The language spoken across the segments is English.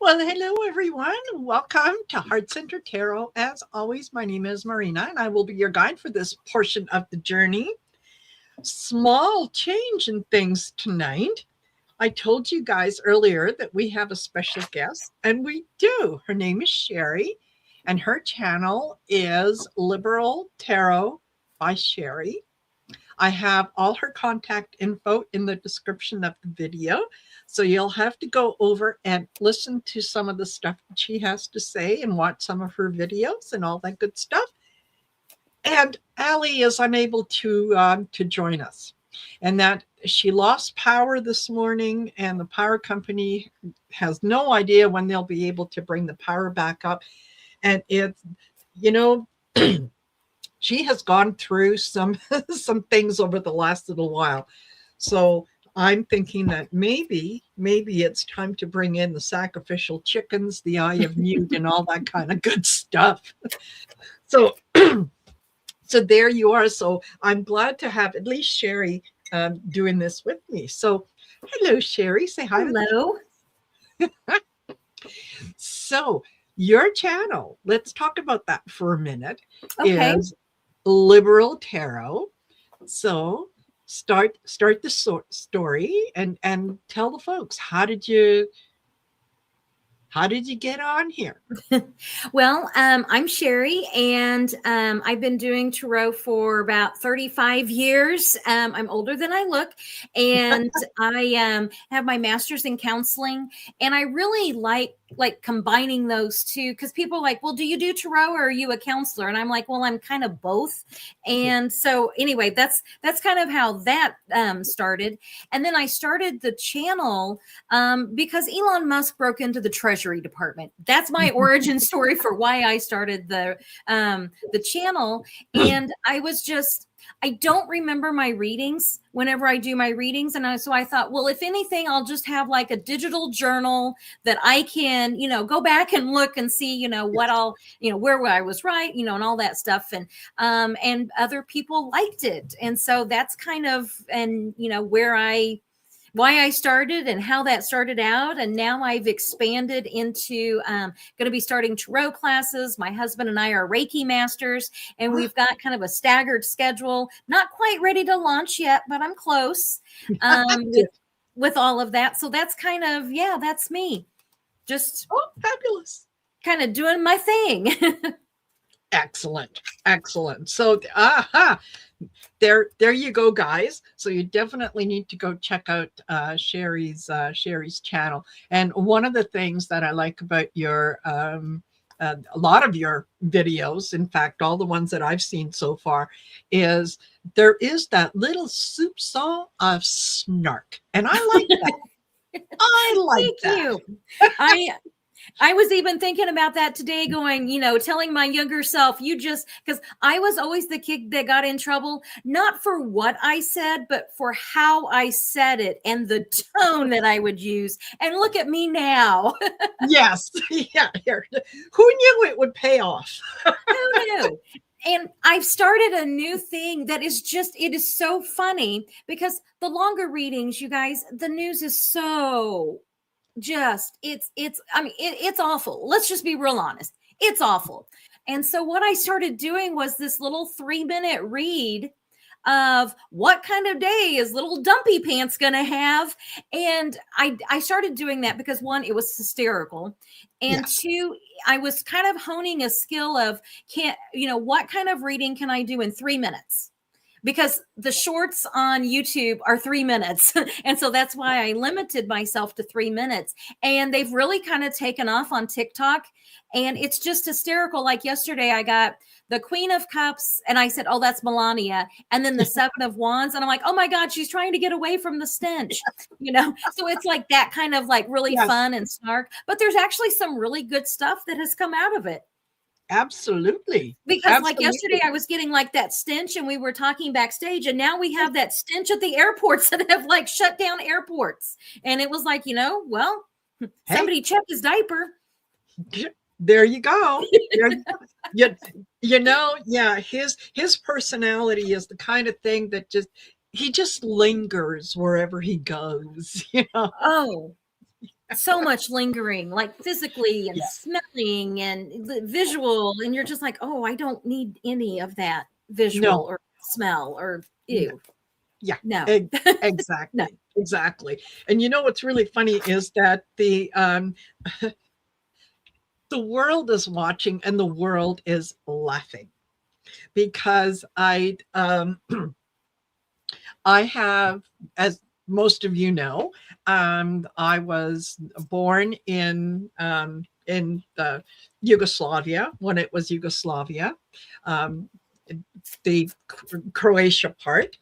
Well, hello everyone. Welcome to Heart Centered Tarot. As always, my name is Marina, and I will be your guide for this portion of the journey. Small change in things tonight. I told you guys earlier that we have a special guest, and we do. Her name is Sherry, and her channel is Liberal Tarot by Sherry. I have all her contact info in the description of the video. So you'll have to go over and listen to some of the stuff that she has to say and watch some of her videos and all that good stuff. And Aley is unable to join us. And that she lost power this morning, and the power company has no idea when they'll be able to bring the power back up. And it's, she has gone through some things over the last little while. So I'm thinking that maybe it's time to bring in the sacrificial chickens, the eye of Newt, and all that kind of good stuff. So there you are. So I'm glad to have at least Sherry doing this with me. So hello, Sherry. Say hi. Hello. So your channel, let's talk about that for a minute, is Liberal Tarot. So start the story and tell the folks, how did you get on here? Well, I'm Sherry, and I've been doing tarot for about 35 years. I'm older than I look, and I have my master's in counseling, and I really like combining those two, because people are like, well, do you do tarot or are you a counselor? And I'm like, well, I'm kind of both. And so anyway, that's kind of how that started. And then I started the channel because Elon Musk broke into the Treasury Department. That's my origin story for why I started the channel. And I don't remember my readings whenever I do my readings. And so I thought, well, if anything, I'll just have like a digital journal that I can, go back and look and see, what I'll, where I was right, and all that stuff. And other people liked it. And so that's kind of, why I started and how that started out. And now I've expanded into going to be starting tarot classes. My husband and I are Reiki masters, and we've got kind of a staggered schedule. Not quite ready to launch yet, but I'm close with all of that. So that's kind of, that's me. Just fabulous. Kind of doing my thing. Excellent. So, there you go, guys. So you definitely need to go check out Sherry's channel. And one of the things that I like about your a lot of your videos, in fact, all the ones that I've seen so far, is there is that little soupçon of snark, and I like that. Thank you. I was even thinking about that today, going, telling my younger self, because I was always the kid that got in trouble, not for what I said, but for how I said it and the tone that I would use. And look at me now. Yes. Yeah. Who knew it would pay off? Who knew? And I've started a new thing that is it is so funny, because the longer readings, you guys, the news is so it's awful. Let's just be real honest. It's awful. And so what I started doing was this little 3-minute read of what kind of day is little Dumpy Pants going to have. And I started doing that because, one, it was hysterical. And two, I was kind of honing a skill of, what kind of reading can I do in 3 minutes? Because the shorts on YouTube are 3 minutes. And so that's why I limited myself to 3 minutes. And they've really kind of taken off on TikTok. And it's just hysterical. Like yesterday, I got the Queen of Cups, and I said, oh, that's Melania. And then the 7 of Wands. And I'm like, oh my God, she's trying to get away from the stench. So it's like that kind of like really fun and snark. But there's actually some really good stuff that has come out of it. Absolutely. Because like yesterday I was getting like that stench, and we were talking backstage, and now we have that stench at the airports that have like shut down airports. And it was like, somebody check his diaper. There you go. His personality is the kind of thing that he just lingers wherever he goes, Oh, so much lingering, like physically and Yes. smelling and visual. And you're just like, oh, I don't need any of that visual No. or smell or No. ew. Yeah. No, no. Exactly. Exactly. And you know what's really funny is that the world is watching and the world is laughing because I have, as most of you know, I was born in the Yugoslavia when it was Yugoslavia, um, the Croatia part,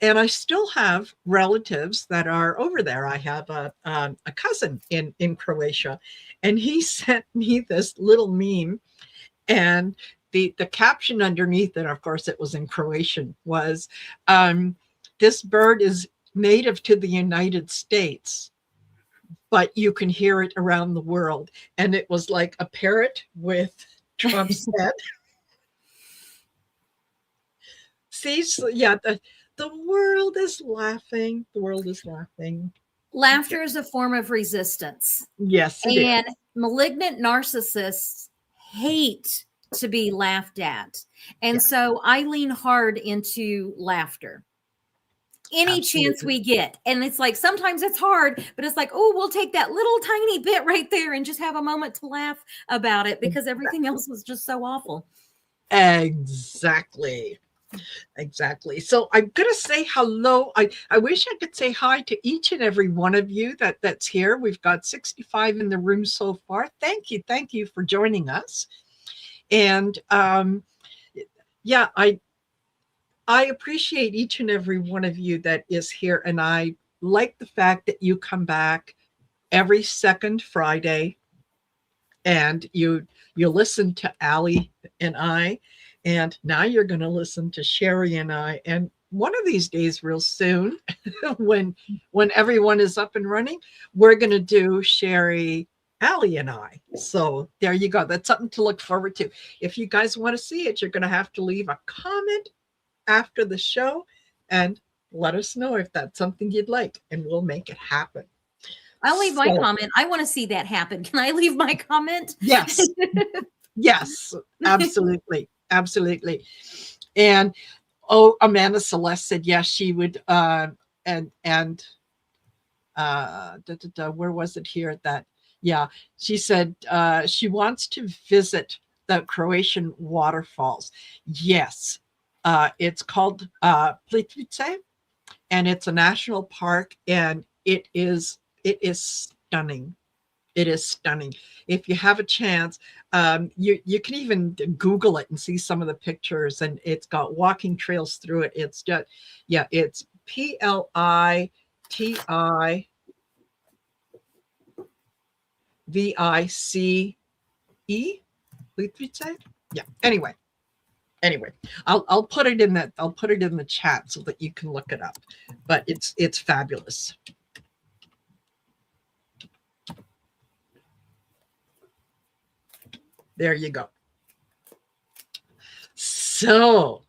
and I still have relatives that are over there. I have a cousin in Croatia, and he sent me this little meme, and the caption underneath it, of course, it was in Croatian, was this bird is native to the United States, but you can hear it around the world. And it was like a parrot with Trump's head. See, so yeah, the world is laughing. The world is laughing. Laughter is a form of resistance. Yes, it And is. malignant narcissists hate to be laughed at. And Yes, so I lean hard into laughter any chance absolutely. we get. And it's like sometimes it's hard, but it's like, oh, we'll take that little tiny bit right there and just have a moment to laugh about it because everything else was just so awful. Exactly. Exactly. So I'm going to say hello. I wish I could say hi to each and every one of you that's here. We've got 65 in the room so far. Thank you. Thank you for joining us. And yeah, I appreciate each and every one of you that is here. And I like the fact that you come back every second Friday and you listen to Aley and I, and now you're going to listen to Sherry and I. And one of these days, real soon, when everyone is up and running, we're going to do Sherry, Aley, and I. So there you go. That's something to look forward to. If you guys want to see it, you're going to have to leave a comment after the show and let us know if that's something you'd like, and we'll make it happen. I'll leave my So, comment. I want to see that happen. Can I leave my comment? yes, yes, absolutely, absolutely. And oh, Amanda Celeste said yes, she would. And where was it here? That yeah, she said she wants to visit the Croatian waterfalls. Yes, it's called Plitvice, and it's a national park, and it is stunning. It is stunning. If you have a chance, you can even Google it and see some of the pictures, and it's got walking trails through it. It's just, yeah, it's Plitvice. Plitvice. Yeah. Anyway, I'll put it in that. I'll put it in the chat so that you can look it up. But it's fabulous. There you go. So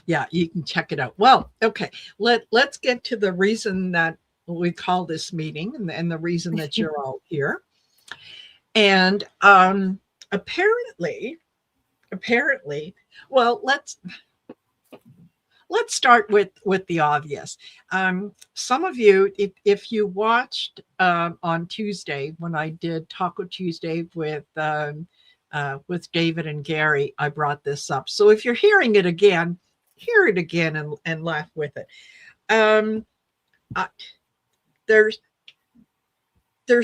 yeah, you can check it out. Well, okay, let's get to the reason that we call this meeting, and the reason that you're all here. And apparently, well, let's start with the obvious. Some of you, if you watched on Tuesday when I did Taco Tuesday with David and Gary, I brought this up. So if you're hearing it again, hear it again and laugh with it. Um, there's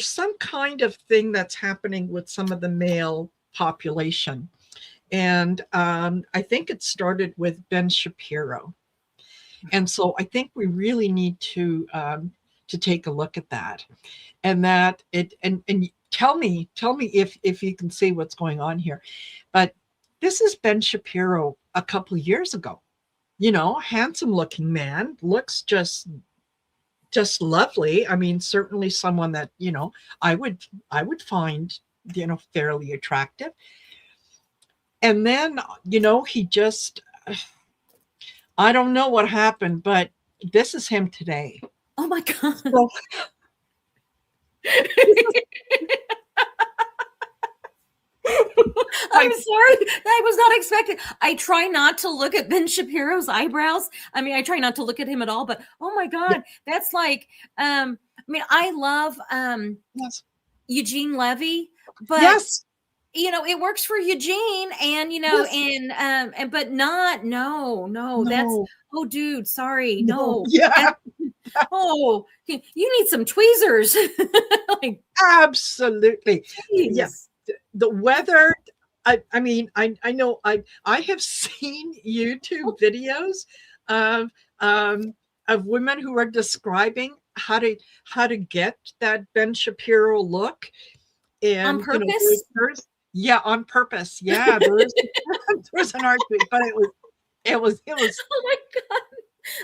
some kind of thing that's happening with some of the male population. And I think it started with Ben Shapiro. And so I think we really need to take a look at that, and that it and tell me if you can see what's going on here. But this is Ben Shapiro a couple of years ago. Handsome looking man, looks just lovely. I mean, certainly someone that I would find fairly attractive. And then he just, I don't know what happened, but this is him today. Oh my God. So, I'm sorry. I was not expecting. I try not to look at Ben Shapiro's eyebrows. I mean, I try not to look at him at all, but oh my God, that's like, I mean, I love Yes. Eugene Levy, but Yes. you know, it works for Eugene and, you know, and, but not, no, that's, No. oh dude, sorry. No. No. Yeah. Oh, you need some tweezers. Like, Absolutely. Yeah. geez. The weather. I mean, I know I have seen YouTube videos of women who are describing how to get that Ben Shapiro look, On and purpose? yeah, on purpose. Yeah, there's an art to it, but it was Oh my God.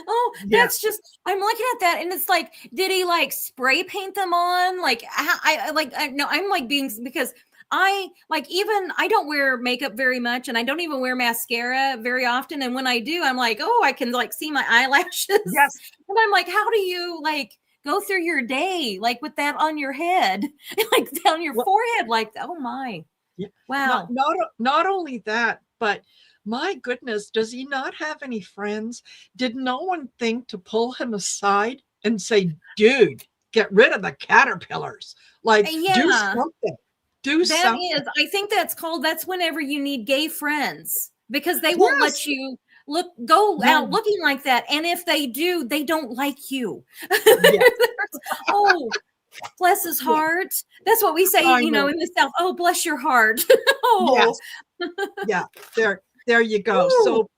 Oh, yeah. that's just, I'm looking at that and it's like, did he like spray paint them on? Like, no, I'm like being, because I like, even I don't wear makeup very much and I don't even wear mascara very often. And when I do, I'm like, oh, I can like see my eyelashes. Yes. And I'm like, how do you like go through your day like with that on your head, like down your forehead, like, oh my. Yeah. Wow. Not only that, but my goodness, does he not have any friends? Did no one think to pull him aside and say, dude, get rid of the caterpillars? Like, do something. Do something. Is, I think that's whenever you need gay friends, because they won't let you go out looking like that. And if they do, they don't like you. Oh, bless his heart. That's what we say, you know, in the South. Oh, bless your heart. Oh, yes. Yeah. There you go. Ooh. So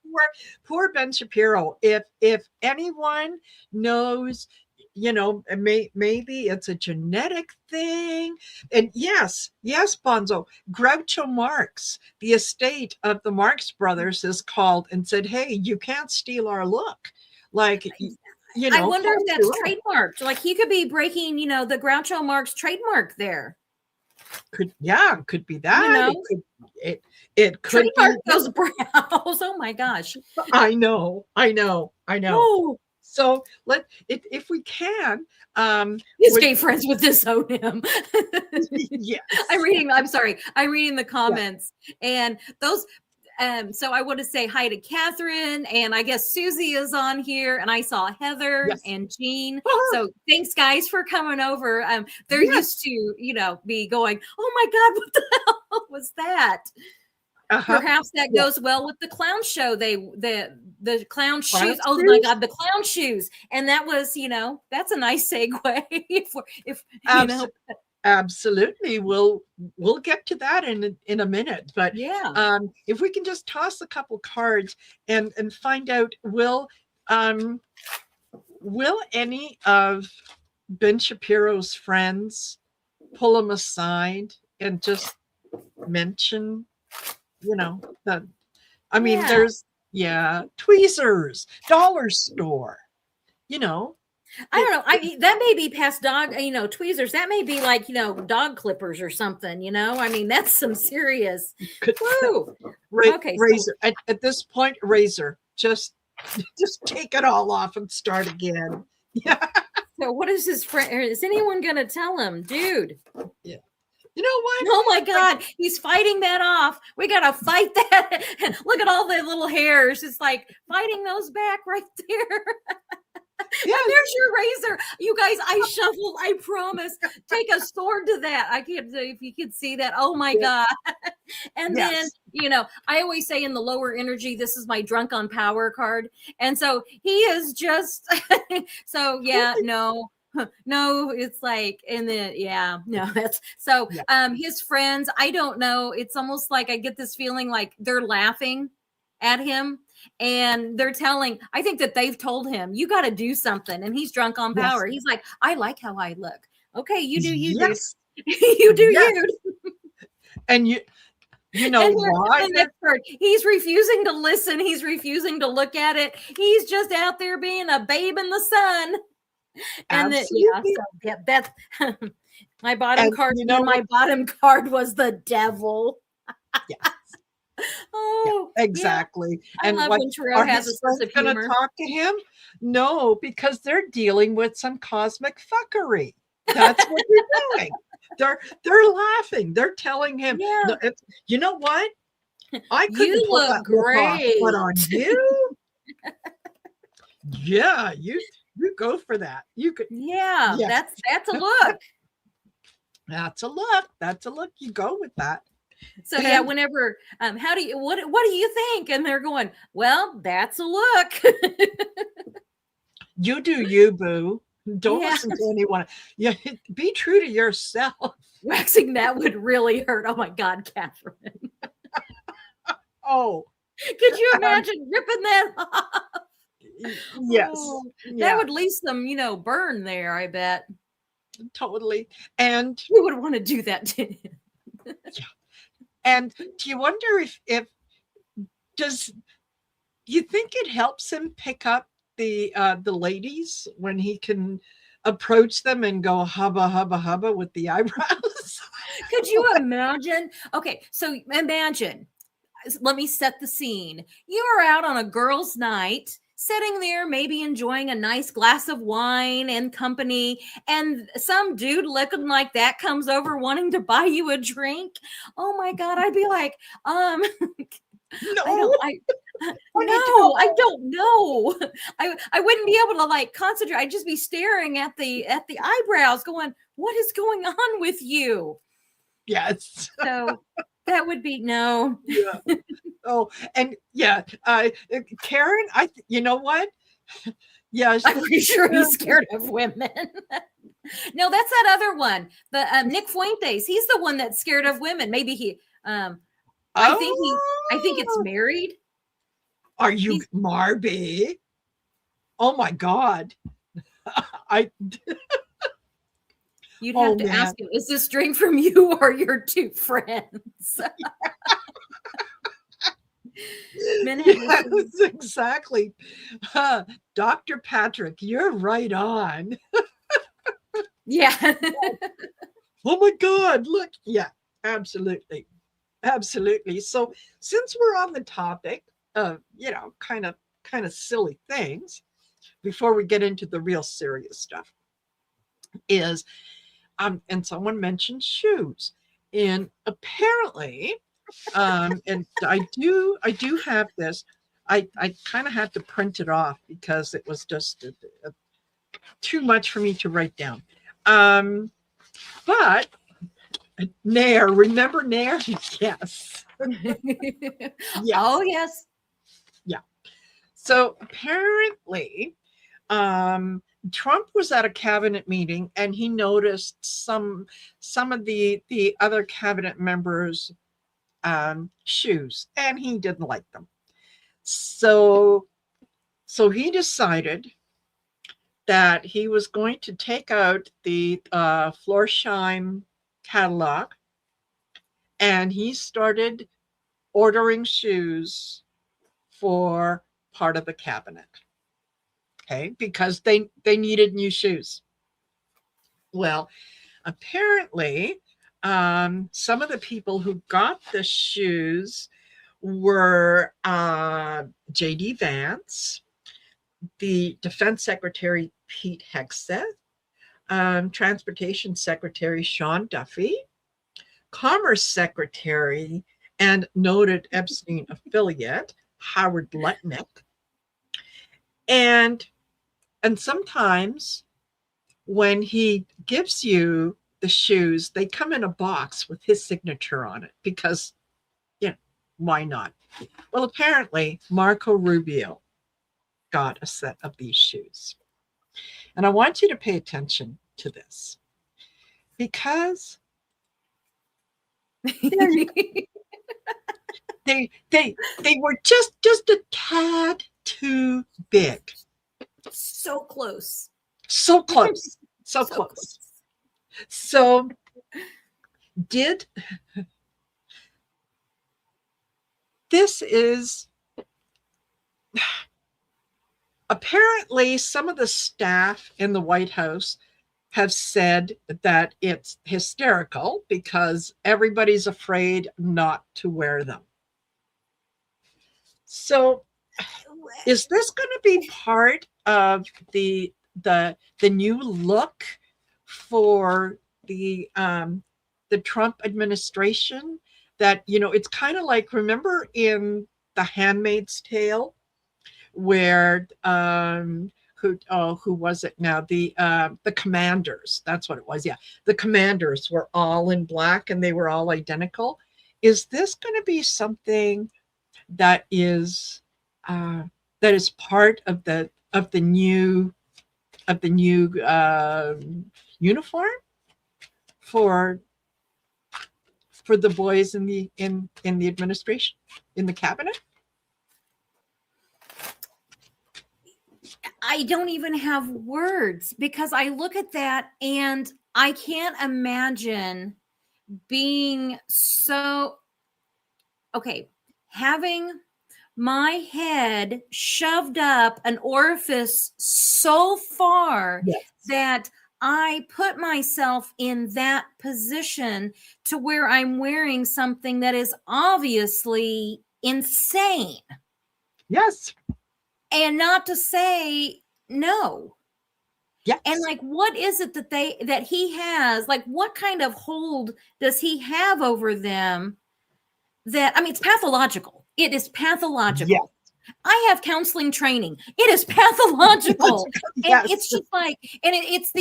poor Ben Shapiro. If anyone knows, you know, maybe it's a genetic thing. And yes, Bonzo, Groucho Marx, the estate of the Marx brothers, is called and said, hey, you can't steal our look. Like, you know, I wonder if that's trademarked. Like he could be breaking, you know, the Groucho Marx trademark there. Could be that. You know? It could trademark be those brows. Oh my gosh. I know. Oh. So if we can, his gay friends would disown him. Yes. I'm reading the comments and those. So I want to say hi to Catherine, and I guess Susie is on here, and I saw Heather and Jean. So thanks guys for coming over. They're used to, you know, be going, oh my God, what the hell was that? Perhaps that goes well with the clown show. The clown shoes. Oh my God, the clown shoes. And that was, you know, that's a nice segue. if you know. Absolutely. We'll get to that in a minute. But if we can just toss a couple cards and find out, will any of Ben Shapiro's friends pull him aside and just mention, you know, that, I mean, there's tweezers, dollar store, you know. I don't know. I mean, that may be past dog, you know, tweezers. That may be like, you know, dog clippers or something, you know. I mean, that's some serious. Okay. Razor. At this point, razor. Just take it all off and start again. Yeah. So what is his friend? Is anyone going to tell him, dude? Yeah. You know what? Oh my God, he's fighting that off. We got to fight that. Look at all the little hairs. It's like fighting those back right there. Yes. And there's your razor. You guys, I shuffled, I promise. Take a sword to that. I can't say if you could see that. Oh my God. And then, you know, I always say in the lower energy, this is my drunk on power card. And so he is just, so no, it's like, and then, that's so, his friends, I don't know. It's almost like I get this feeling like they're laughing at him. And they're telling, I think that they've told him, you got to do something. And he's drunk on power. He's like, I like how I look. Okay, you do you. Yes. You do you. And you know why? He's refusing to listen. He's refusing to look at it. He's just out there being a babe in the sun. And that's my bottom card. You know, my bottom card was the devil. Yes. Oh, exactly. I love when Tarot has a sense of humor. Going to talk to him? No, because they're dealing with some cosmic fuckery. That's what they're doing. They're laughing. They're telling him, Yeah. no, you know what? I You couldn't pull look that look off, but great. on you, yeah, you go for that. You could, Yeah, yes, that's a look. that's a look. That's a look. You go with that. So yeah, And whenever how do you what do you think? And they're going, well, that's a look. you do you, boo. Don't Yeah. listen to anyone. Yeah, be true to yourself. Waxing that would really hurt. Oh my God, Catherine. Oh, Could you imagine ripping that off? yes. Oh, that Yeah, would leave some, burn there, I bet. totally. And Who would want to do that to him? yeah. And do you wonder if does you think it helps him pick up the ladies when he can approach them and go hubba hubba hubba with the eyebrows? Could you imagine? Okay, so imagine, let me set the scene. You are out on a girls' night, sitting there, maybe enjoying a nice glass of wine and company, and some dude looking like that comes over wanting to buy you a drink. Oh my God, I'd be like, No, I don't know. I wouldn't be able to like concentrate. I'd just be staring at the eyebrows going, what is going on with you? yes. So that would be no. Yeah. Oh, and yeah, Karen, you know what? Yeah, I'm pretty sure he's scared of women. No, that's that other one. The Nick Fuentes. He's the one that's scared of women. Maybe he I think it's oh, married. are you He's Marby? Oh my God. I You'd oh have to man. ask him, is this drink from you or your two friends? Yes, exactly. Dr. Patrick, you're right on. Yeah. Oh my God, look. Yeah, absolutely. Absolutely. So since we're on the topic of, kind of silly things, before we get into the real serious stuff, is and someone mentioned shoes. And apparently, and I do have this. I kind of had to print it off because it was just too much for me to write down. But Nair, remember Nair? Yes. Yes. Oh, yes. Yeah. So apparently, Trump was at a cabinet meeting and he noticed some of the other cabinet members' shoes, and he didn't like them. So he decided that he was going to take out the Florsheim catalog, and he started ordering shoes for part of the cabinet. Okay, because they needed new shoes. Well, apparently, some of the people who got the shoes were J.D. Vance, the Defense Secretary Pete Hegseth, Transportation Secretary Sean Duffy, Commerce Secretary and noted Epstein affiliate Howard Lutnick, and sometimes when he gives you the shoes, they come in a box with his signature on it because, why not? Well, apparently Marco Rubio got a set of these shoes. And I want you to pay attention to this because they were just a tad too big. So close. So close. So close. So this is apparently some of the staff in the White House have said that it's hysterical because everybody's afraid not to wear them. So is this going to be part of the new look for the Trump administration. That, you know, it's kind of like, remember in The Handmaid's Tale, where who was it now? The commanders. That's what it was. Yeah, the commanders were all in black and they were all identical. Is this going to be something that is part of the new uniform for the boys in the administration, in the cabinet? I don't even have words, because I look at that and I can't imagine being so, okay, having my head shoved up an orifice so far, yes, that I put myself in that position to where I'm wearing something that is obviously insane. Yes. And not to say no. Yes. And like, what is it that he has? Like, what kind of hold does he have over them? That, I mean, it's pathological. It is pathological. Yes. I have counseling training. It is pathological. Yes. And it's just like, and it's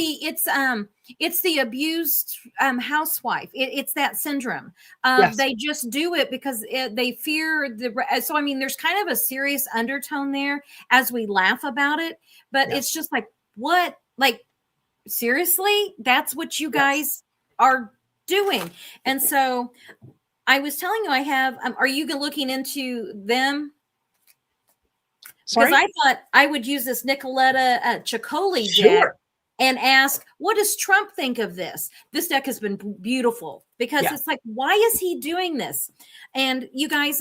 the abused housewife. It's that syndrome. Yes. They just do it because they fear so I mean, there's kind of a serious undertone there as we laugh about it, but yes, it's just like, what, like, seriously, that's what you guys, yes, are doing. And so I was telling you, I have, are you looking into them? Because I thought I would use this Nicoletta Ciccoli deck and ask, what does Trump think of this? This deck has been beautiful because it's like, why is he doing this? And you guys,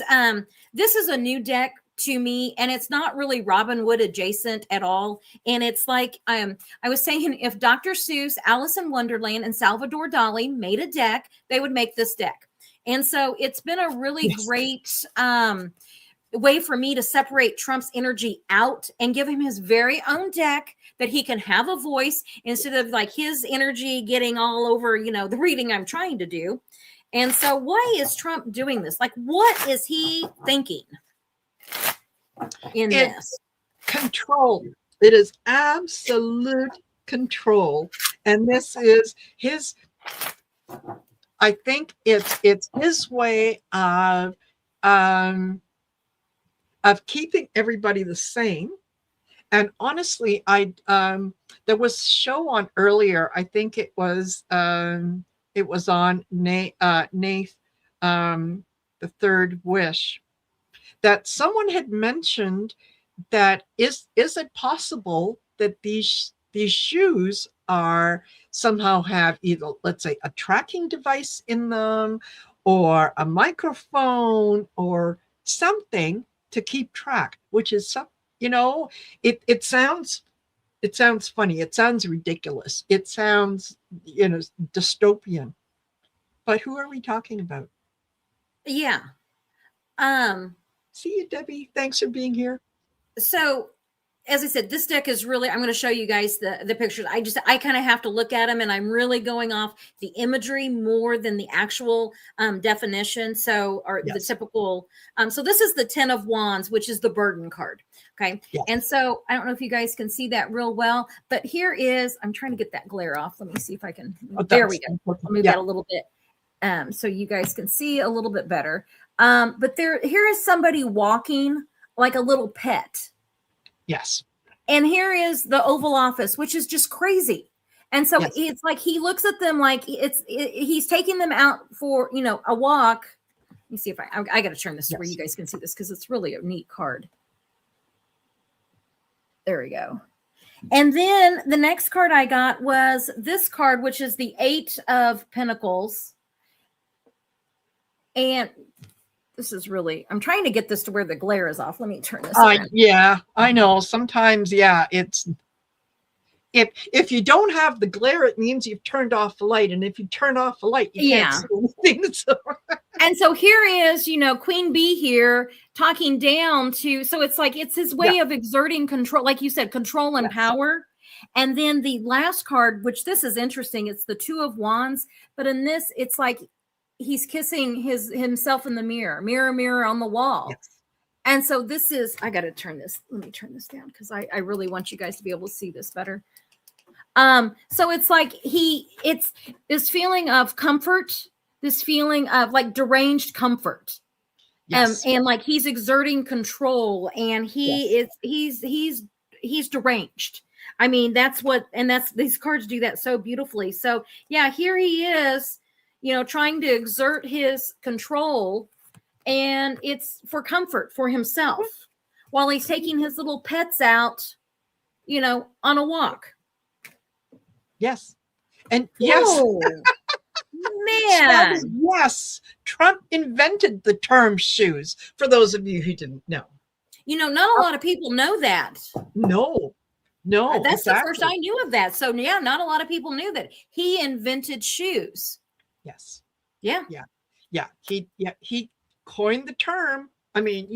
this is a new deck to me, and it's not really Robin Hood adjacent at all. And it's like, I was saying, if Dr. Seuss, Alice in Wonderland, and Salvador Dali made a deck, they would make this deck. And so it's been a really great way for me to separate Trump's energy out and give him his very own deck that he can have a voice instead of like his energy getting all over, you know, the reading I'm trying to do. And so why is Trump doing this? Like, what is he thinking in this? Control. It is absolute control. And this is his, I think it's his way of keeping everybody the same. And honestly, there was a show on earlier. I think it was on Nath, The Third Wish, that someone had mentioned that is it possible that these shoes are somehow have either, let's say, a tracking device in them or a microphone or something to keep track, which is some, you know, it sounds funny, it sounds ridiculous, it sounds, you know, dystopian, but who are we talking about? Yeah. See you, Debbie, thanks for being here. So as I said, this deck is really, I'm going to show you guys the pictures. I kind of have to look at them, and I'm really going off the imagery more than the actual definition. So, or the typical, so this is the 10 of Wands, which is the burden card. Okay. Yes. And so I don't know if you guys can see that real well, but here is, I'm trying to get that glare off. Let me see if I can, there we go. I'll move that a little bit. So you guys can see a little bit better. But here is somebody walking like a little pet. Yes. And here is the Oval Office, which is just crazy. And so it's like he looks at them like he's taking them out for, you know, a walk. Let me see if I got to turn this to where you guys can see this, because it's really a neat card. There we go. And then the next card I got was this card, which is the 8 of Pentacles. And this is really, I'm trying to get this to where the glare is off. Let me turn this on. Yeah, I know. Sometimes, it's, if you don't have the glare, it means you've turned off the light. And if you turn off the light, you can't see anything. So. And so here is, you know, Queen Bee here talking down to, so it's like, it's his way of exerting control, like you said, control and power. And then the last card, which this is interesting, it's the Two of Wands, but in this, it's like he's kissing himself in the mirror, mirror on the wall. Yes. And so this is, I got to turn this, let me turn this down because I really want you guys to be able to see this better. So it's like it's this feeling of comfort, this feeling of like deranged comfort. Yes. And like he's exerting control, and he's deranged. I mean, these cards do that so beautifully. So yeah, here he is, trying to exert his control, and it's for comfort for himself while he's taking his little pets out, on a walk. Yes. And yes. Oh, man. Yes. Trump invented the term shoes, for those of you who didn't know. Not a lot of people know that. No. That's exactly. the first I knew of that. So yeah, not a lot of people knew that he invented shoes. Yes. Yeah. He coined the term. I mean,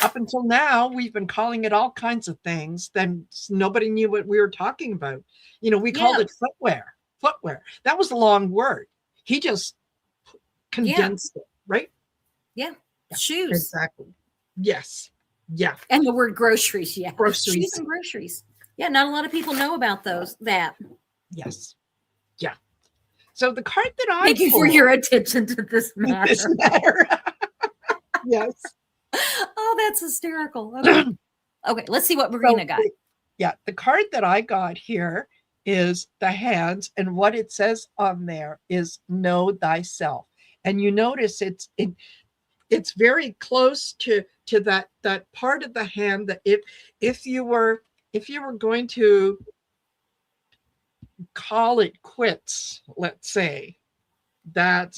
up until now, we've been calling it all kinds of things. Then nobody knew what we were talking about. We called it footwear. That was a long word. He just condensed it, right? Yeah. Shoes. Exactly. Yes. Yeah. And the word groceries. Yeah. Groceries. Shoes and groceries. Yeah. Not a lot of people know about that. Yes. Yeah. So the card that I thank you for your attention to this matter. Yes. Oh, that's hysterical. Okay, let's see what Marina got. The card that I got here is the hands, and what it says on there is know thyself. And you notice it's very close to that part of the hand that if you were going to call it quits, let's say, that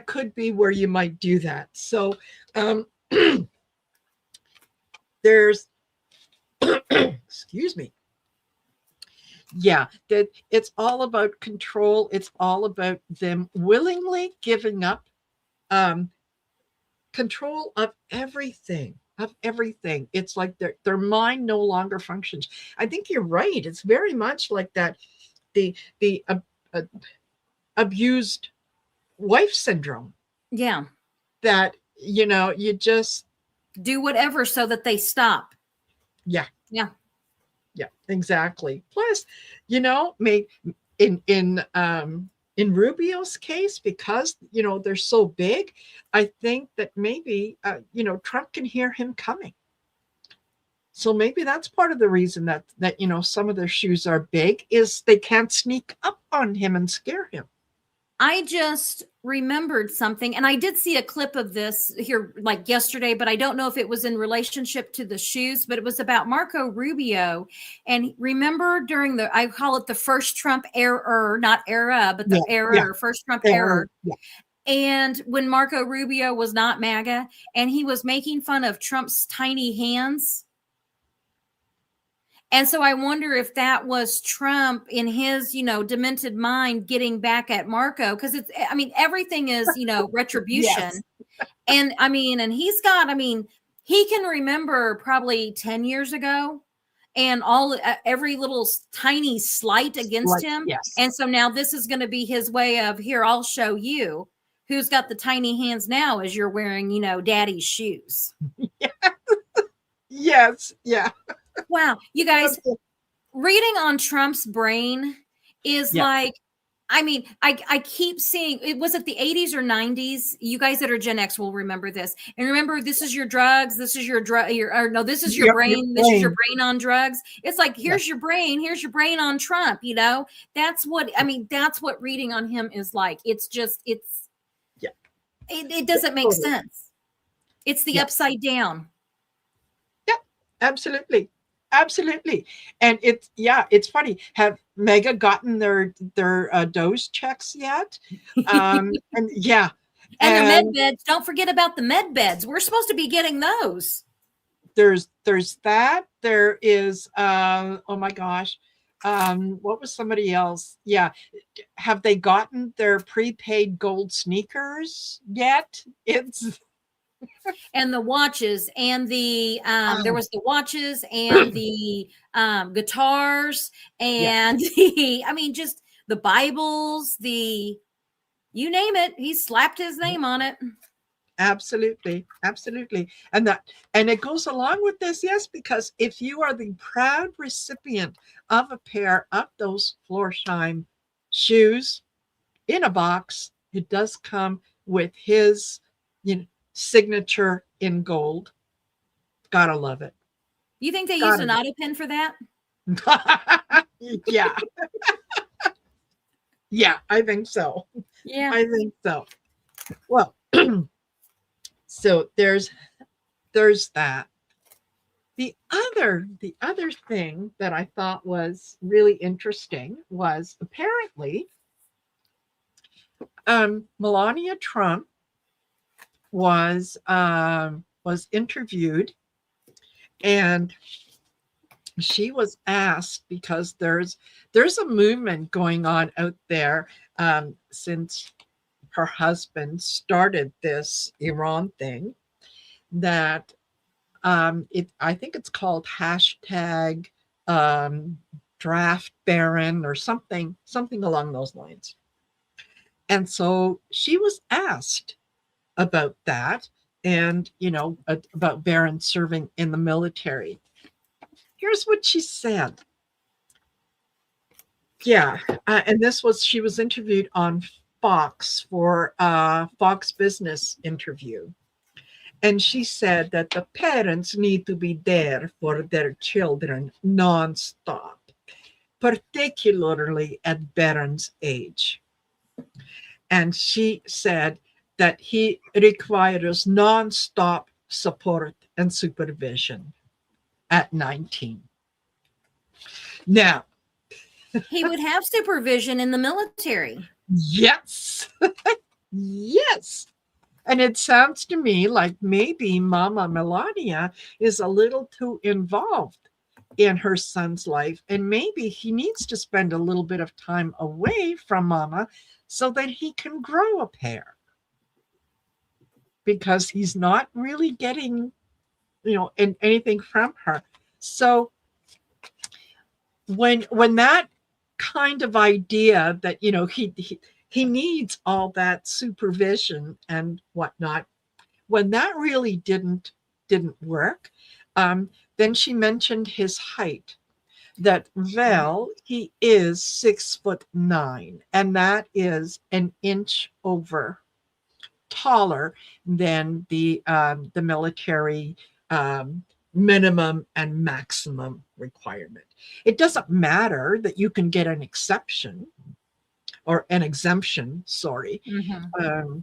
could be where you might do that. So there's excuse me. Yeah, that it's all about control. It's all about them willingly giving up control of everything. It's like their mind no longer functions. I think you're right. It's very much like that, the abused wife syndrome. Yeah. That, you just do whatever so that they stop. Yeah. Yeah. Yeah, exactly. Plus, in Rubio's case, because they're so big, I think that maybe Trump can hear him coming. So maybe that's part of the reason that some of their shoes are big, is they can't sneak up on him and scare him. I just remembered something, and I did see a clip of this here like yesterday, but I don't know if it was in relationship to the shoes, but it was about Marco Rubio. And remember during I call it the first Trump error, not era, but the error, first Trump error. Yeah. And when Marco Rubio was not MAGA, and he was making fun of Trump's tiny hands. And so I wonder if that was Trump in his, demented mind getting back at Marco, because everything is, retribution. Yes. And and he's got, he can remember probably 10 years ago and every little tiny slight against him. Yes. And so now this is going to be his way of, here, I'll show you who's got the tiny hands now as you're wearing, daddy's shoes. Yes. Yeah. Wow. You guys, reading on Trump's brain is like, I keep seeing, it was it the 80s or 90s? You guys that are Gen X will remember this. And remember, this is your drugs. This is your drug. This is your brain. This is your brain on drugs. It's like, here's your brain. Here's your brain on Trump. That's what, that's what reading on him is like. It's just, it doesn't make sense. It's the upside down. Yeah, absolutely. Absolutely. And it's funny. Have Mega gotten their dose checks yet? And yeah. And their med beds. Don't forget about the med beds. We're supposed to be getting those. There's that. There is, oh my gosh. What was somebody else? Yeah. Have they gotten their prepaid gold sneakers yet? And the watches and the there was the watches and the guitars Yeah, and the I mean just the Bibles, the you name it, he slapped his name on it. absolutely, absolutely. And it goes along with this, yes, because if you are the proud recipient of a pair of those Florsheim shoes in a box, it does come with his, you know, signature in gold. Gotta love it. You think they used Gotta an love auto pen for that? it. Yeah, yeah, I think so. Yeah. I think so. Well, so there's that. The other thing that I thought was really interesting was apparently Melania Trump was interviewed, and she was asked, because there's a movement going on out there, since her husband started this Iran thing, that I think it's called hashtag um, draft baron or something along those lines. And so she was asked about that, and about Baron serving in the military. Here's what she said. Yeah, and she was interviewed on Fox for a Fox Business interview. And she said that the parents need to be there for their children nonstop, particularly at Baron's age. And she said that he requires nonstop support and supervision at 19. Now, He would have supervision in the military. yes, yes. And it sounds to me like maybe Mama Melania is a little too involved in her son's life. And maybe he needs to spend a little bit of time away from Mama so that he can grow a pair. Because he's not really getting, anything from her. So when that kind of idea that, he needs all that supervision and whatnot, when that really didn't work, then she mentioned his height. That he is 6'9", and that is an inch over taller than the military minimum and maximum requirement. It doesn't matter that you can get an exception or an exemption. Sorry. Mm-hmm.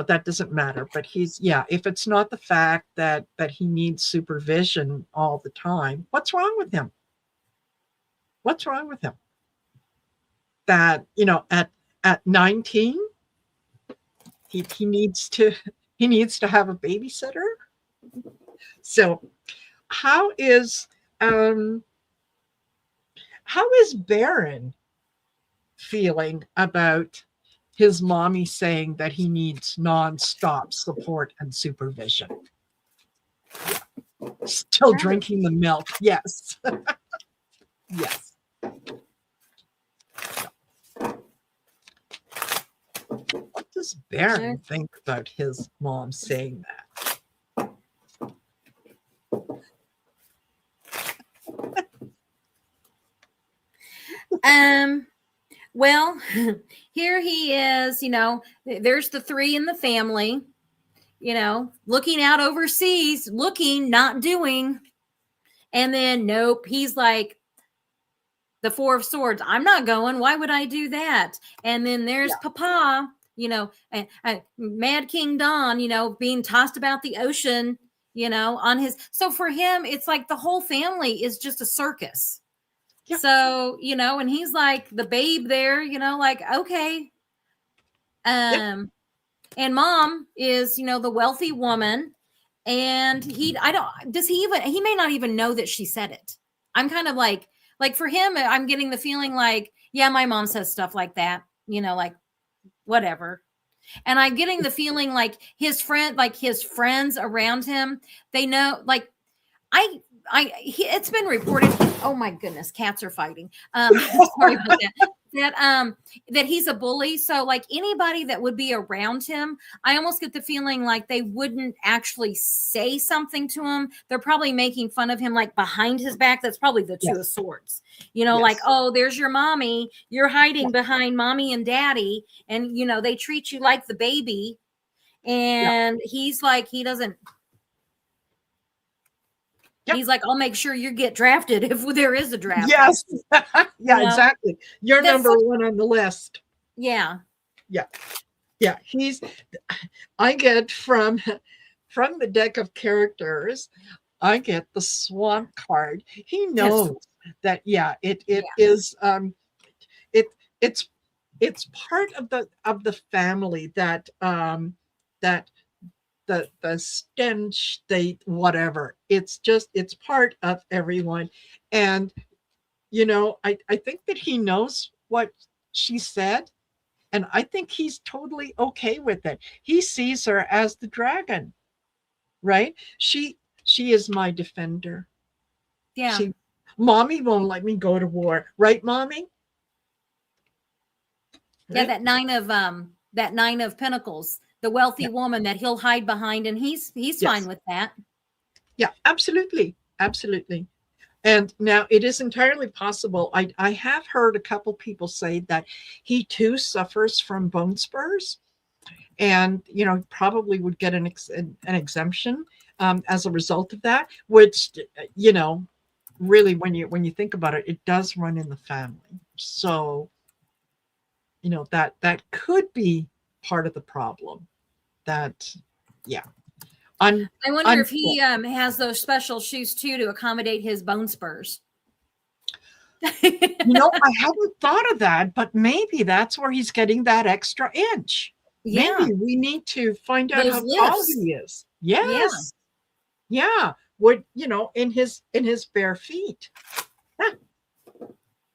That doesn't matter, but if it's not the fact that he needs supervision all the time, what's wrong with him? That at 19 he needs to have a babysitter. So how is Baron feeling about his mommy saying that he needs nonstop support and supervision? Still drinking the milk. Yes. Yes. What does Baron think about his mom saying that? Well, here he is, there's the three in the family, looking out overseas, looking, not doing. And then, nope, he's like the Four of Swords. I'm not going. Why would I do that? And then there's Papa, and Mad King Don, being tossed about the ocean, on his. So for him, it's like the whole family is just a circus. Yeah. So, and he's like the babe there, like, okay. And Mom is, the wealthy woman. And he may not even know that she said it. I'm kind of like for him, I'm getting the feeling like, yeah, my mom says stuff like that, like whatever. And I'm getting the feeling like his friends around him, they know, like, it's been reported. Oh my goodness, cats are fighting. Sorry about that. That he's a bully. So like anybody that would be around him, I almost get the feeling like they wouldn't actually say something to him. They're probably making fun of him like behind his back. That's probably the Two of Swords. You know, like, oh, there's your mommy. You're hiding behind mommy and daddy. And, you know, they treat you like the baby. And he's like, he doesn't. He's like, I'll make sure you get drafted if there is a draft. Yes. Exactly. You're number one on the list. Yeah. I get from the deck of characters, I get the Swamp card. He knows that, is, it's part of the family that, the stench, whatever. It's part of everyone. And, you know, I think that he knows what she said. And I think he's totally okay with it. He sees her as the dragon, right? She is my defender. Yeah. Mommy won't let me go to war. Right, Mommy? Right? Yeah, that nine of pentacles. The wealthy woman that he'll hide behind, and he's fine with that. Yeah, absolutely. Absolutely. And now it is entirely possible. I have heard a couple people say that he too suffers from bone spurs, and, you know, probably would get an exemption as a result of that, which, you know, really, when you think about it, it does run in the family. So, you know, that could be part of the problem. I wonder if he has those special shoes too to accommodate his bone spurs. You know, I hadn't thought of that, but maybe that's where he's getting that extra inch. Yeah. Maybe we need to find out how tall he is. Yes. Yeah. Would, you know, in his bare feet.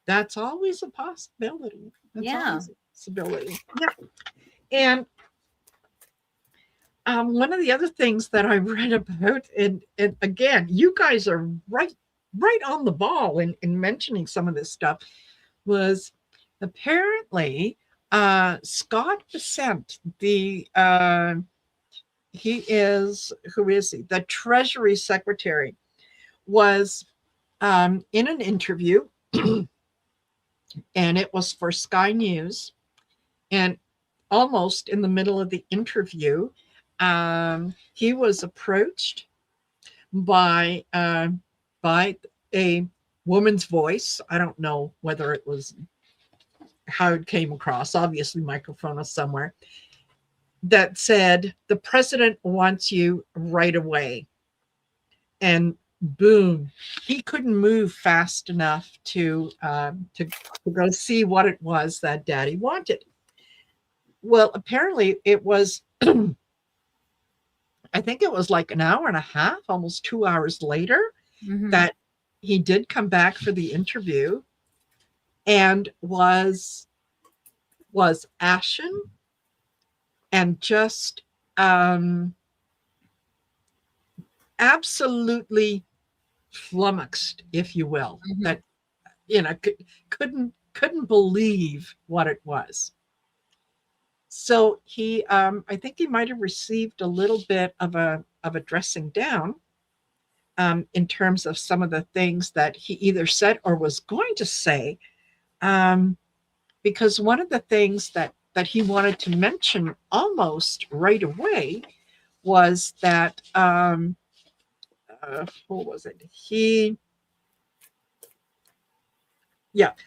That's always a possibility. That's always a possibility. Yeah. And one of the other things that I read about, and again, you guys are right on the ball in mentioning some of this stuff, was apparently Scott Bessent, who is he? The Treasury Secretary, was in an interview, and it was for Sky News, and almost in the middle of the interview, he was approached by a woman's voice. I don't know whether it was how it came across, obviously microphone is somewhere, that said, the president wants you right away. And boom, he couldn't move fast enough to go see what it was that daddy wanted. Well, apparently it was I think it was like an hour and a half, almost 2 hours later, that he did come back for the interview, and was ashen and just absolutely flummoxed, if you will, that, you know, couldn't believe what it was. So he, I think he might have received a little bit of a dressing down in terms of some of the things that he either said or was going to say, because one of the things that he wanted to mention almost right away was that what was it?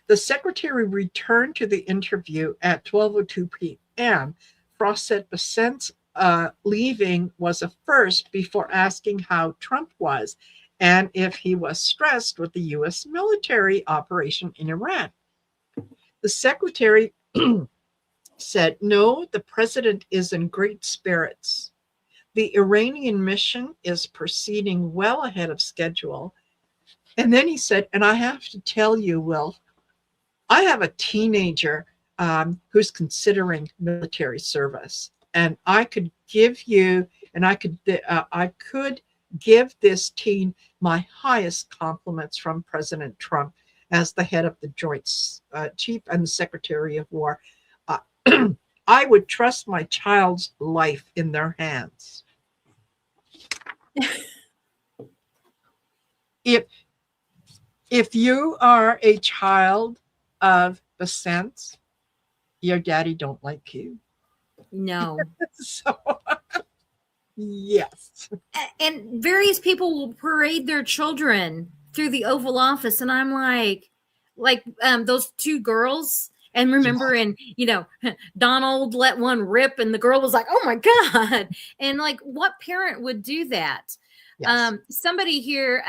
The secretary returned to the interview at 12:02 p.m. Frost said Bessent's leaving was a first before asking how Trump was and if he was stressed with the U.S. military operation in Iran. The secretary said, no, the president is in great spirits. The Iranian mission is proceeding well ahead of schedule. And then he said, and I have to tell you, Will, I have a teenager who's considering military service. and I could give you, and I could give this teen my highest compliments from President Trump as the head of the Joint Chief and the Secretary of War. Uh, I would trust my child's life in their hands. If you are a child of the sense, your daddy don't like you. No. So, yes. And various people will parade their children through the Oval Office, and I'm like those two girls. And remember, and Donald let one rip, and the girl was like, "Oh my God!" And like, what parent would do that? Yes. Somebody here,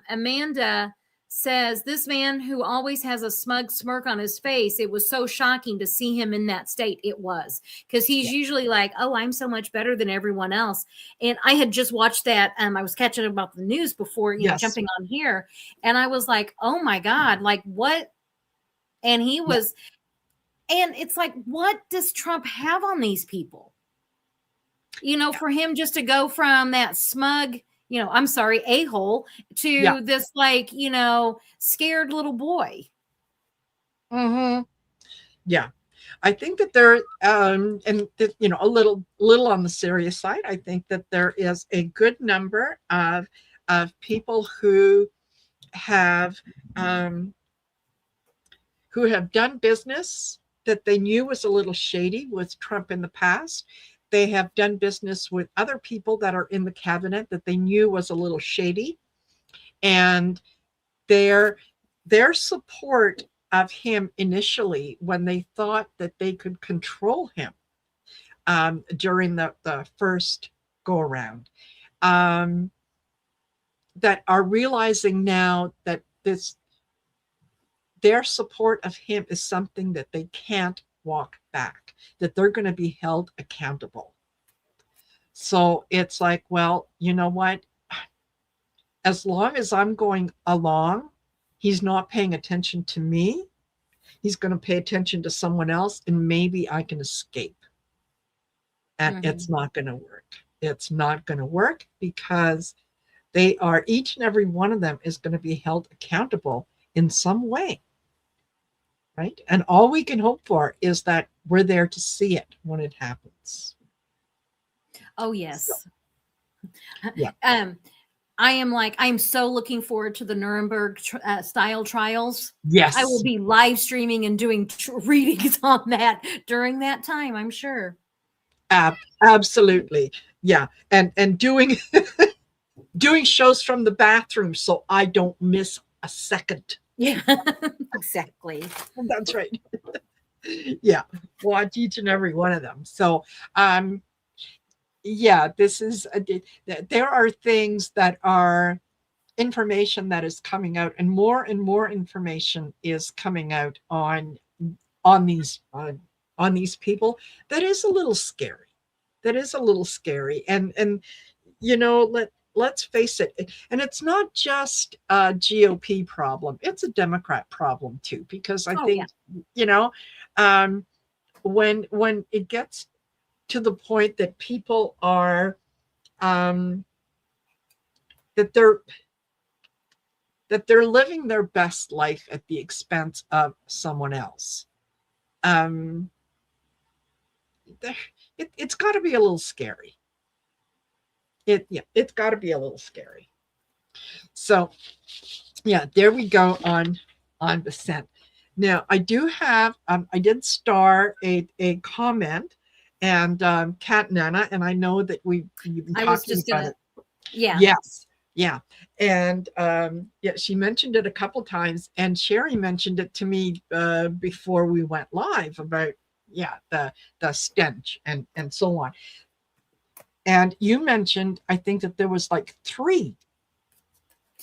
Amanda, says this man who always has a smug smirk on his face. It was so shocking to see him in that state. It was, because he's usually like, "Oh, I'm so much better than everyone else." And I had just watched that. I was catching up about the news before jumping on here, and I was like, "Oh my God, like what?" And he was. And it's like, what does Trump have on these people? For him just to go from that smug, I'm sorry, a-hole to this like, scared little boy. Mm-hmm. Yeah. I think that there, a little on the serious side, I think that there is a good number of people who have done business that they knew was a little shady with Trump in the past. They have done business with other people that are in the cabinet that they knew was a little shady. And their support of him initially, when they thought that they could control him during the first go around, that are realizing now that their support of him is something that they can't walk back, that they're going to be held accountable. So it's like, well, you know what? As long as I'm going along, he's not paying attention to me. He's going to pay attention to someone else, and maybe I can escape. And it's not going to work. It's not going to work because they are, each and every one of them is going to be held accountable in some way. Right? And all we can hope for is that we're there to see it when it happens. Oh, yes. So, yeah. I'm so looking forward to the Nuremberg style trials. Yes. I will be live streaming and doing readings on that during that time, I'm sure. Absolutely. Yeah. And doing doing shows from the bathroom so I don't miss a second. Yeah, exactly. That's right. Yeah. Watch each and every one of them. So, this is, there are things that are information that is coming out, and more information is coming out on these people. That is a little scary. And let's face it. And it's not just a GOP problem. It's a Democrat problem too, because I think, when it gets to the point that people are, that they're living their best life at the expense of someone else, it's got to be a little scary. It's got to be a little scary. So, there we go on the scent. Now, I do have, I did star a comment, and Kat Nana, and I know that you've been talking about it. Yeah. Yes. Yeah. And she mentioned it a couple times, and Sherry mentioned it to me before we went live about the stench and so on. And you mentioned, I think that there was like 3.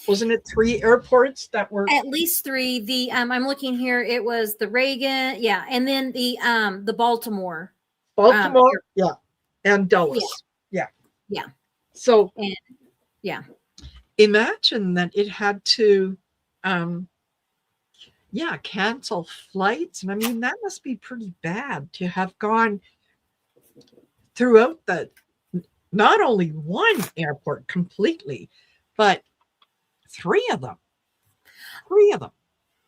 Wasn't it 3 airports that were? At least 3. I'm looking here. It was the Reagan, and then the Baltimore. And Dulles. Yeah. So imagine that it had to cancel flights. And I mean, that must be pretty bad to have gone throughout the, not only one airport completely, but three of them.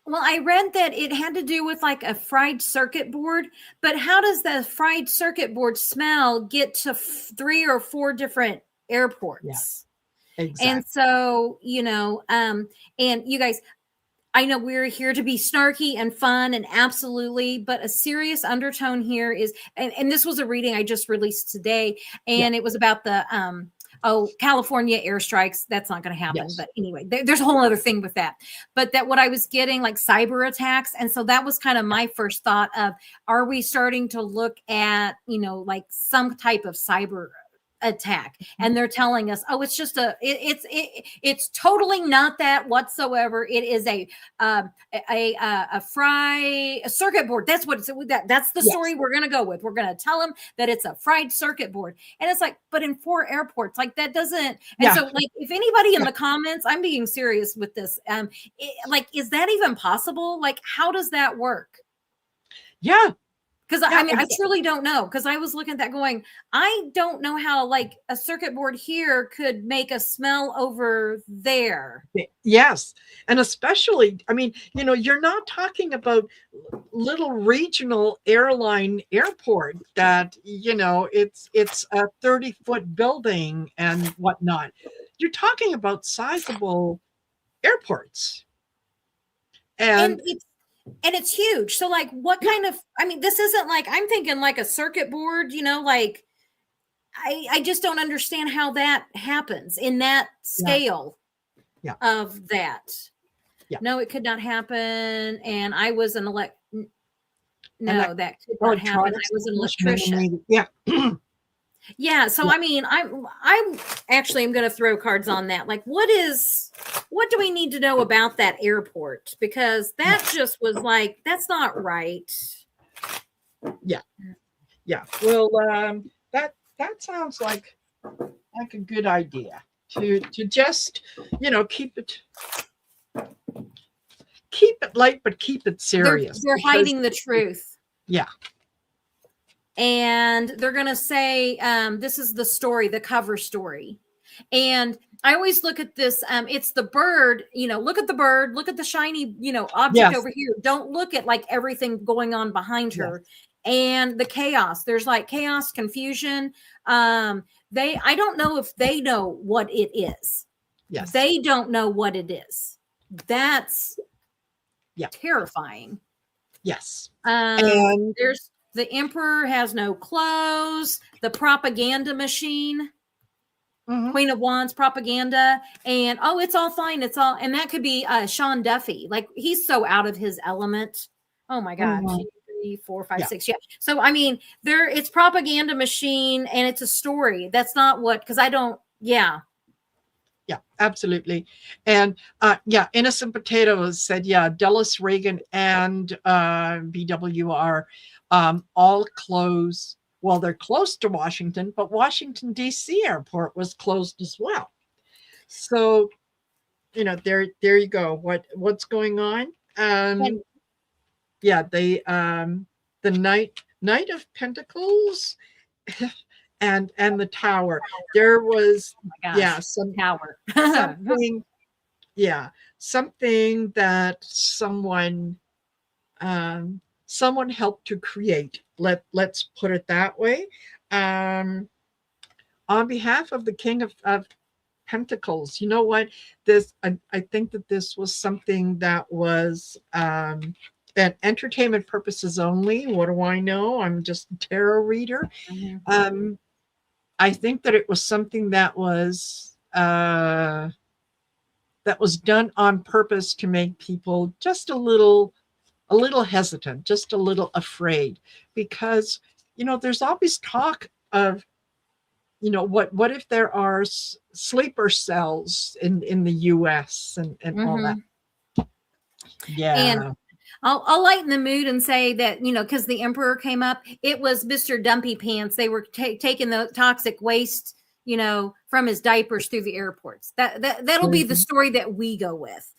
Well, I read that it had to do with like a fried circuit board, but how does the fried circuit board smell get to 3 or 4 different airports? Yeah, exactly. And so, and you guys, I know we're here to be snarky and fun and absolutely, but a serious undertone here is, and this was a reading I just released today, and it was about the, California airstrikes. That's not going to happen. Yes. But anyway, there's a whole other thing with that. But that what I was getting, like cyber attacks. And so that was kind of my first thought of, are we starting to look at, like some type of cyber attack? And they're telling us, oh, it's just it's totally not that whatsoever. It is a circuit board. That's what that's the story we're going to go with. We're going to tell them that it's a fried circuit board. And it's like, but in 4 airports, like that doesn't. And so like, if anybody in the comments, I'm being serious with this. Like, is that even possible? Like, how does that work? Yeah. Because I mean, I truly don't know. Because I was looking at that going, I don't know how like a circuit board here could make a smell over there. Yes. And especially, I mean, you're not talking about little regional airline airport that, it's a 30-foot building and whatnot. You're talking about sizable airports. And it's huge. So like what kind of, I mean, this isn't like, I'm thinking like a circuit board, like I just don't understand how that happens in that scale of that. Yeah. No, it could not happen. And I was an that could not happen. I was an electrician. Yeah. Yeah. So, I mean, I'm actually, I'm going to throw cards on that. Like, what do we need to know about that airport? Because that just was like, that's not right. Yeah. Yeah. Well, that sounds like a good idea to just, keep it light, but keep it serious. They're hiding the truth. Yeah. And they're going to say, this is the story, the cover story. And I always look at this. It's the bird, look at the bird, look at the shiny, object over here. Don't look at like everything going on behind her and the chaos. There's like chaos, confusion. I don't know if they know what it is. Yes. They don't know what it is. That's terrifying. Yes. And there's, the emperor has no clothes, the propaganda machine, Queen of Wands propaganda, and it's all fine. It's all, and that could be Sean Duffy. Like, he's so out of his element. Oh my God. 2, 3, 4, 5, 6. Yeah. So, I mean, it's propaganda machine and it's a story. That's not what, because I don't, Yeah, absolutely. And Innocent Potatoes said, Dulles, Reagan, and BWR all close. Well, they're close to Washington, but Washington, D.C. airport was closed as well. So, there you go. What's going on? The Knight of Pentacles and the Tower. There was some tower. something that someone helped to create. Let's put it that way. On behalf of the King of Pentacles, you know what? I think that this was something that was and entertainment purposes only. What do I know? I'm just a tarot reader. I think that it was something that was done on purpose to make people just a little hesitant, just a little afraid, because there's always talk of what if there are sleeper cells in the US and all that. And I'll lighten the mood and say that, because the emperor came up, it was Mr. Dumpy Pants. They were taking the toxic waste, from his diapers through the airports. That'll be the story that we go with.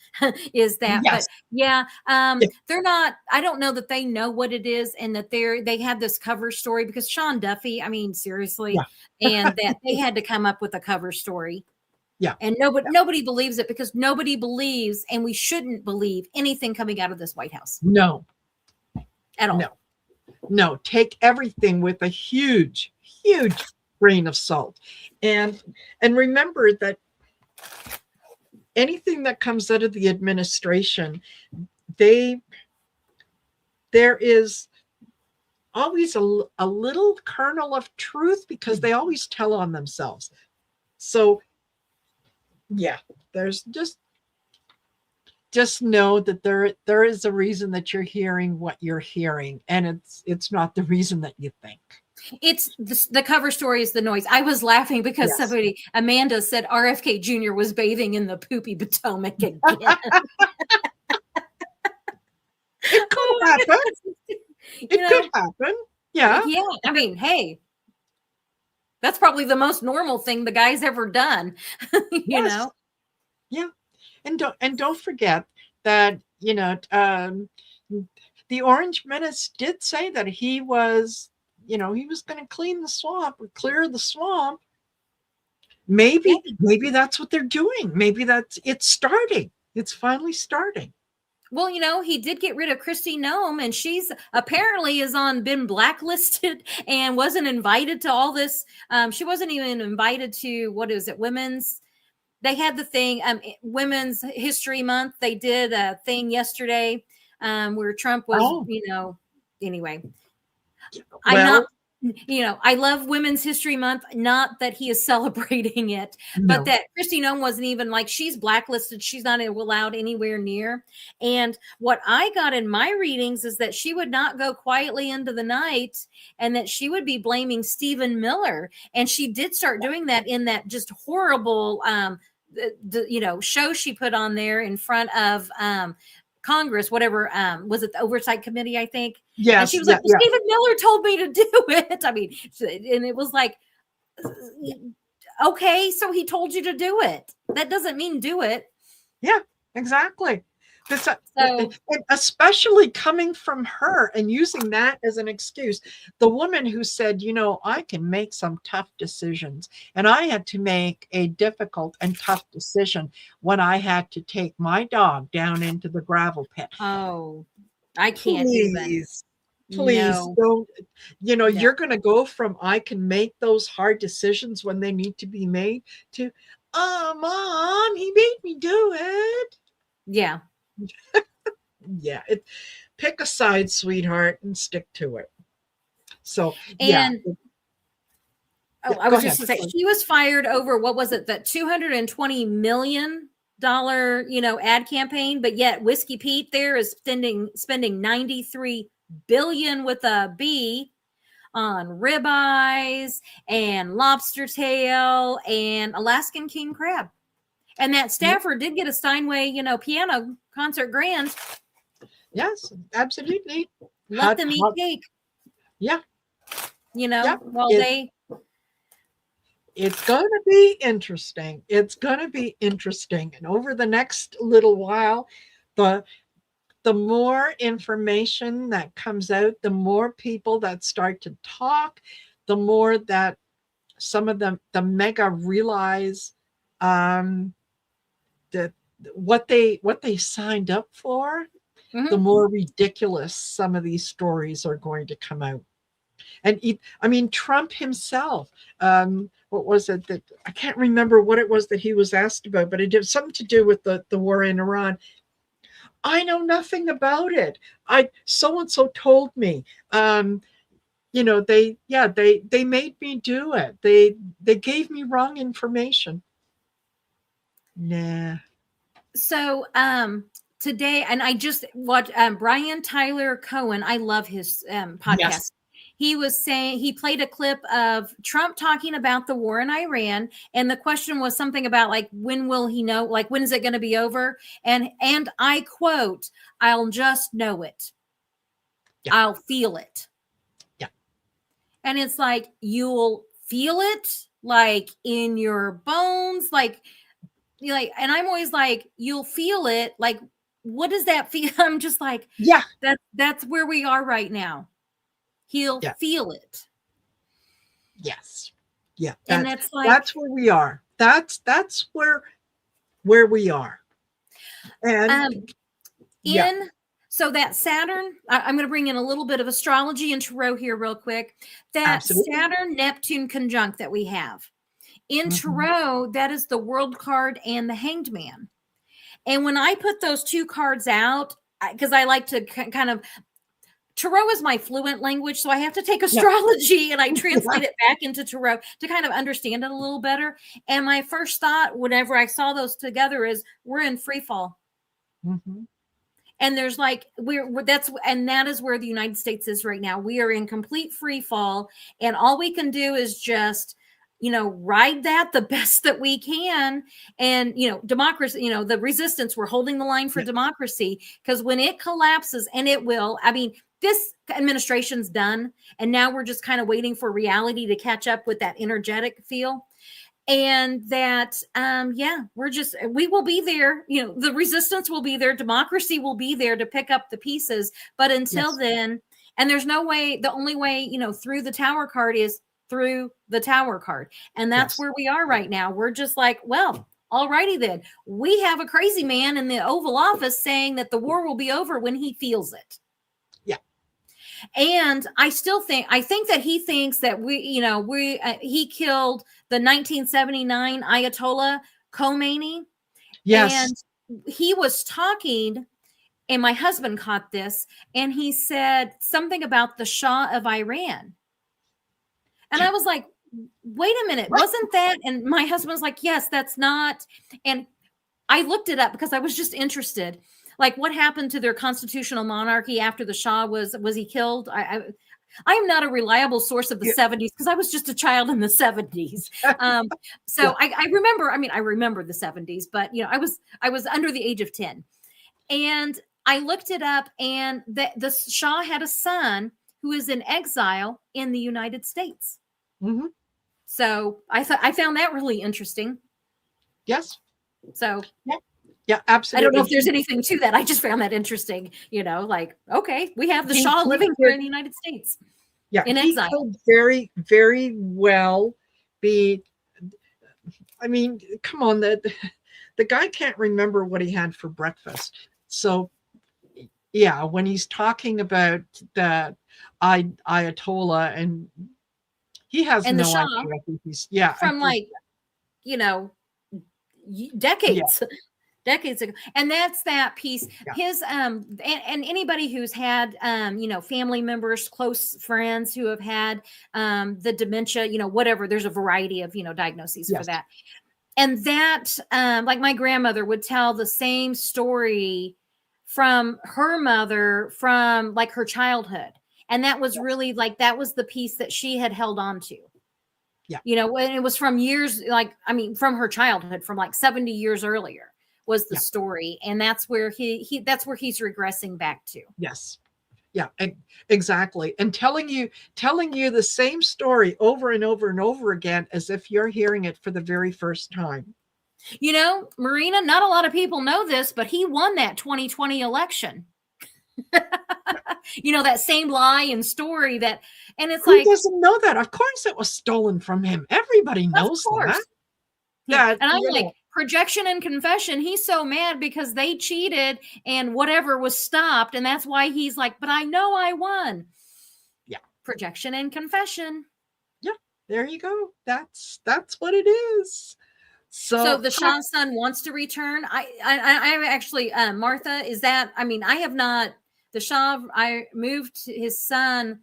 is that. But Yes. yeah, Yeah. they're not, I don't know that they know what it is, and that they have this cover story because Sean Duffy, I mean, seriously, Yeah. and that they had to come up with a cover story. Yeah. And nobody believes it because nobody believes, and we shouldn't believe anything coming out of this White House No. at all. No. No. Take everything with a huge, huge grain of salt, and remember that anything that comes out of the administration, there is always a little kernel of truth because they always tell on themselves. So yeah, there's just know that there is a reason that you're hearing what you're hearing, and it's not the reason that you think. It's the cover story is the noise. I was laughing because Yes. Amanda said RFK Jr. was bathing in the poopy Potomac again. It could happen. It could happen. Yeah. Yeah. I mean, hey, that's probably the most normal thing the guy's ever done. You know? Yeah. And don't forget that, the Orange Menace did say that he was going to clean the swamp or clear the swamp. Maybe that's what they're doing. Maybe it's starting. It's finally starting. Well, he did get rid of Kristi Noem, and she's apparently been blacklisted and wasn't invited to all this. She wasn't even invited to, what is it, they had the thing, Women's History Month. They did a thing yesterday where Trump was, anyway. Well, I love Women's History Month, not that he is celebrating it, but that Kristi Noem wasn't even, like, she's blacklisted. She's not allowed anywhere near. And what I got in my readings is that she would not go quietly into the night, and that she would be blaming Stephen Miller. And she did start doing that in that just horrible, show she put on there in front of Congress, whatever, was it the Oversight Committee, I think? Yes. And she was like, well, Stephen Miller told me to do it. I mean, and it was like, okay, so he told you to do it. That doesn't mean do it. Yeah, exactly. And especially coming from her and using that as an excuse. The woman who said, I can make some tough decisions. And I had to make a difficult and tough decision when I had to take my dog down into the gravel pit. Oh, I can't even. Please don't, No. You're going to go from I can make those hard decisions when they need to be made to, oh, Mom, he made me do it. Yeah. Yeah. Pick a side, sweetheart, and stick to it. So, I was just going to say, he was fired over, what was it, that $220 million ad campaign, but yet Whiskey Pete there is spending $93 billion with a B on ribeyes and lobster tail and Alaskan king crab. And that staffer did get a Steinway, piano concert grand. Yes, absolutely. Let them eat cake. Yeah. It's going to be interesting. It's going to be interesting. And over the next little while, the more information that comes out, the more people that start to talk, the more that some of them, the mega realize that what they signed up for, the more ridiculous some of these stories are going to come out. And Trump himself, what was it that I can't remember what it was that he was asked about, but it had something to do with the war in Iran. I know nothing about it. So-and-so told me. They made me do it. They gave me wrong information. Nah. So today, and I just watched Brian Tyler Cohen. I love his podcast. Yes. He was saying, he played a clip of Trump talking about the war in Iran. And the question was something about, like, when will he know? Like, when is it going to be over? And I quote, I'll just know it. Yeah. I'll feel it. Yeah. And it's like, you'll feel it, like, in your bones. Like, like, and I'm always like, you'll feel it. Like, what does that feel? I'm just like, Yeah. That's where we are right now. He'll feel it. Yes. Yeah. And that's like, that's where we are. That's where we are. And so that Saturn, I'm going to bring in a little bit of astrology and tarot here real quick. That Saturn Neptune conjunct that we have in tarot, that is the World card and the Hanged Man. And when I put those two cards out, because I like to kind of, tarot is my fluent language, so I have to take astrology and I translate it back into tarot to kind of understand it a little better. And my first thought, whenever I saw those together, is we're in free fall. And there's like, that is where the United States is right now. We are in complete free fall, and all we can do is just, ride that the best that we can. And, democracy, the resistance, we're holding the line for democracy, because when it collapses, and it will, I mean, this administration's done, and now we're just kind of waiting for reality to catch up with that energetic feel. And that, we will be there, the resistance will be there, democracy will be there to pick up the pieces. But until then, and there's no way, the only way, through the Tower card is through the Tower card. And that's where we are right now. We're just like, well, all righty then. We have a crazy man in the Oval Office saying that the war will be over when he feels it. And I think that he thinks that he killed the 1979 Ayatollah Khomeini. Yes. And he was talking, and my husband caught this, and he said something about the Shah of Iran. And I was like, wait a minute, wasn't that? And my husband was like, yes, that's not. And I looked it up because I was just interested. Like, what happened to their constitutional monarchy after the Shah was he killed? I am not a reliable source of the 70s, because I was just a child in the 70s. So I remember the 70s, but I was under the age of 10. And I looked it up, and the Shah had a son who is in exile in the United States. So I found that really interesting. Yes. So yeah, absolutely. I don't know if there's anything to that. I just found that interesting. Like, okay, we have the Shah living here in the United States. Yeah, in exile. He could very, very well be. I mean, come on, the guy can't remember what he had for breakfast. So, yeah, when he's talking about the Ayatollah, and he has no idea who he's. Yeah, from decades. Yeah. Decades ago. And that's that piece. His and anybody who's had family members, close friends who have had the dementia, whatever, there's a variety of diagnoses for that. And that like my grandmother would tell the same story from her mother from like her childhood. And that was really like, that was the piece that she had held on to. Yeah. When it was from years, from her childhood, from like 70 years earlier was the story. And that's where that's where he's regressing back to. Yes. Yeah, exactly. And telling you the same story over and over and over again, as if you're hearing it for the very first time. Marina, not a lot of people know this, but he won that 2020 election. That same lie and story and it's who doesn't know that? Of course it was stolen from him. Everybody knows that. Yeah. And I'm like, projection and confession. He's so mad because they cheated and whatever was stopped. And that's why he's like, but I know I won. Yeah. Projection and confession. Yeah. There you go. That's what it is. So the Shah's son wants to return. I actually, Martha, is that, I have not, the Shah, I moved, his son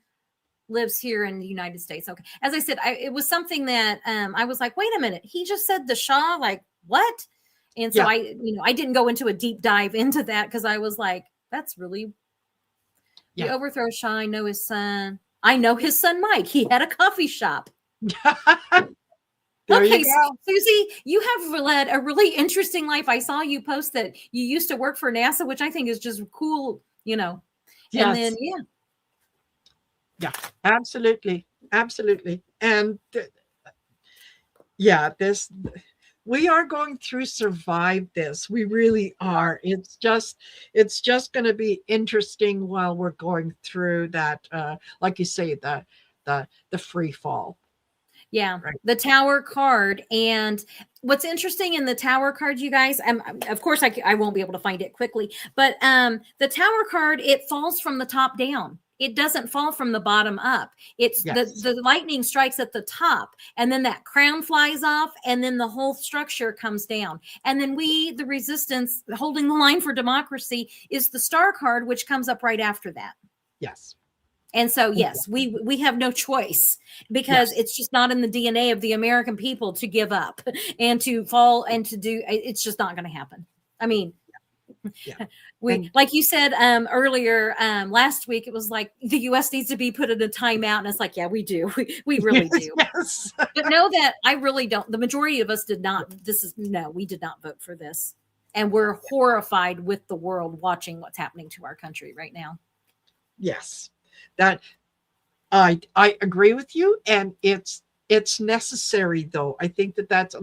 lives here in the United States. Okay. As I said, it was something that I was like, wait a minute. He just said the Shah, like what? And so I didn't go into a deep dive into that because I was like, that's really, the overthrow Shah. I know his son. I know his son, Mike. He had a coffee shop. Okay, so Susie, you have led a really interesting life. I saw you post that you used to work for NASA, which I think is just cool, Yes. And then, yeah, absolutely. And we are going through survive this. We really are. It's just going to be interesting while we're going through that, like you say, the free fall. Yeah, Right. the Tower card. And what's interesting in the Tower card, you guys, of course, I won't be able to find it quickly, but the Tower card, it falls from the top down. It doesn't fall from the bottom up. It's Yes. the lightning strikes at the top, and then that crown flies off, and then the whole structure comes down. And then we, the resistance, holding the line for democracy, is the Star card, which comes up right after that. Yes. And so, yes, we have no choice, because it's just not in the DNA of the American people to give up and to fall and to do. It's just not going to happen. I mean, like you said earlier last week, it was like the U.S. needs to be put in a timeout, and it's like, yeah, we do, we really do. Yes. But know that I really don't. The majority of us did not. We did not vote for this, and we're horrified with the world watching what's happening to our country right now. Yes. That I agree with you, and it's necessary, though. I think that's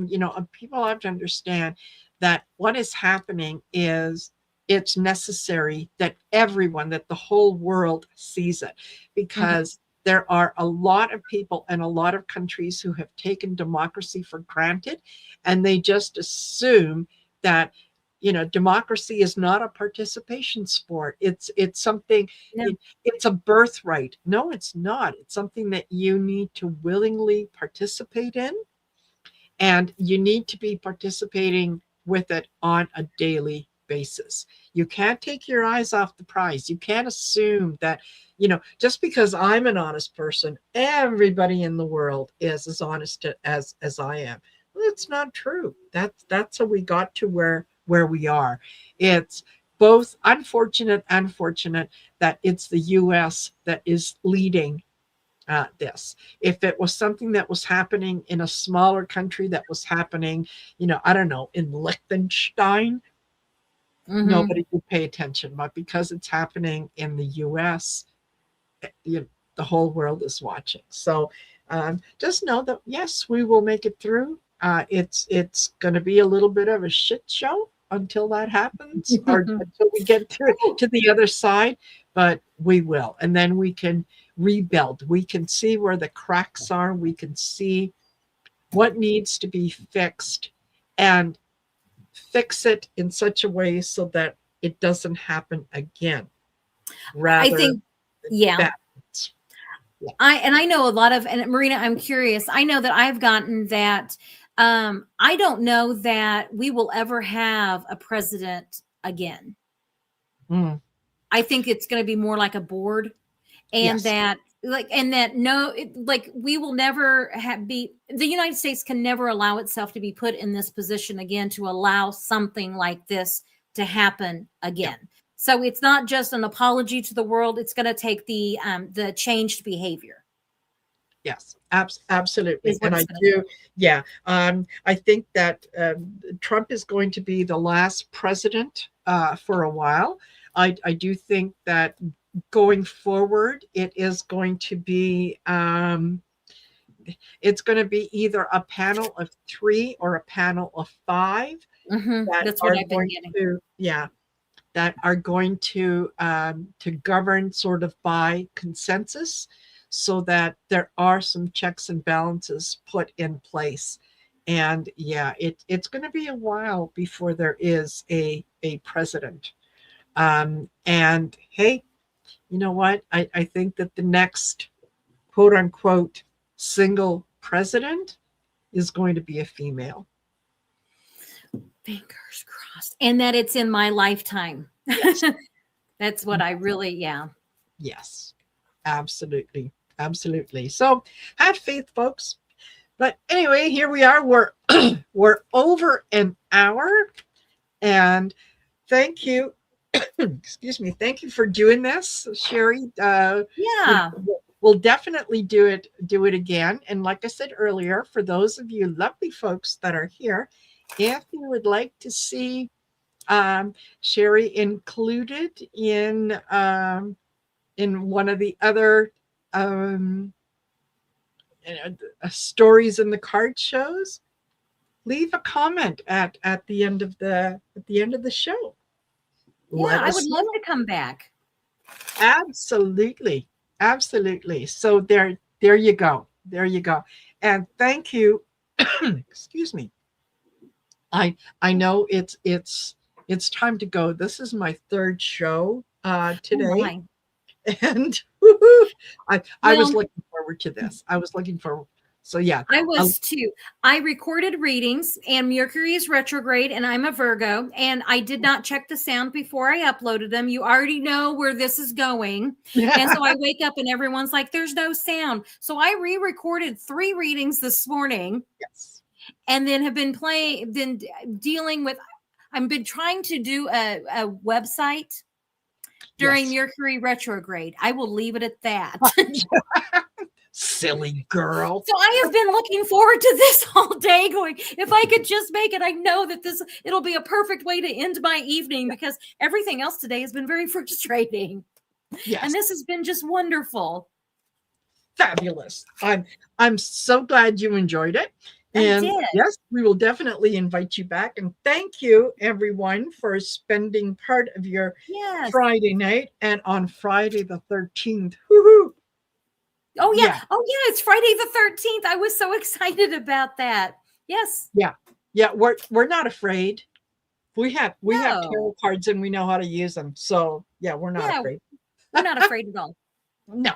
people have to understand that what is happening is it's necessary that the whole world sees it, because there are a lot of people and a lot of countries who have taken democracy for granted, and they just assume that democracy is not a participation sport. It's something, it's a birthright. No, it's not. It's something that you need to willingly participate in, and you need to be participating with it on a daily basis. You can't take your eyes off the prize. You can't assume that, just because I'm an honest person, everybody in the world is as honest as I am. Well, it's not true. That's how we got to where we are. It's both unfortunate and fortunate that it's the US that is leading this. If it was something that was happening in a smaller country, that was happening, I don't know, in Liechtenstein, nobody would pay attention. But because it's happening in the US, the whole world is watching. So just know that, yes, we will make it through. It's going to be a little bit of a shit show until that happens, or until we get to the other side, but we will. And then we can rebuild. We can see where the cracks are. We can see what needs to be fixed, and fix it in such a way so that it doesn't happen again. Rather, I think, yeah. I know a lot of, and Marina, I'm curious. I know that I've gotten that. I don't know that we will ever have a president again. I think it's going to be more like a board, and that we will never the United States can never allow itself to be put in this position again to allow something like this to happen again. So it's not just an apology to the world. It's going to take the changed behavior. Yes, absolutely. And I do. Yeah. I think that Trump is going to be the last president for a while. I do think that going forward, it is going to be either a panel of 3 or a panel of 5 That's what I've been getting. That are going to govern sort of by consensus, so that there are some checks and balances put in place. And it's going to be a while before there is a president. And hey, you know what? I think that the next quote unquote single president is going to be a female. Fingers crossed. And that it's in my lifetime. Yes. That's what I really, Yes, absolutely. Absolutely. So have faith, folks. But anyway, here we are. We're over an hour. And thank you. Excuse me. Thank you for doing this, Sherry. We'll definitely do it again. And like I said earlier, for those of you lovely folks that are here, if you would like to see Sherry included in one of the other stories in the card shows, leave a comment at the end of the show. Yeah, Let I us would love know. to come back. Absolutely. Absolutely. So there you go. There you go. And thank you. Excuse me. I know it's time to go. This is my third show Oh today. my. And I was Well, looking forward to this. I was looking forward. So yeah. I was too. I recorded readings, and Mercury is retrograde, and I'm a Virgo, and I did not check the sound before I uploaded them. You already know where this is going. And so I wake up and everyone's like, there's no sound. So I re-recorded 3 readings this morning, Yes. and then have been dealing with, I've been trying to do a website during Yes. Mercury retrograde. I will leave it at that. Silly girl. So I have been looking forward to this all day, going, if I could just make it, I know that it'll be a perfect way to end my evening, because everything else today has been very frustrating. Yes. And this has been just wonderful. Fabulous. I'm so glad you enjoyed it. And I did. yes, we will definitely invite you back. And thank you, everyone, for spending part of your Friday night. And on Friday the 13th, woohoo! Oh yeah. Oh yeah, it's Friday the 13th. I was so excited about that. Yes. Yeah. We're not afraid. We have tarot cards and we know how to use them. So yeah, we're not afraid. We're not afraid at all. No.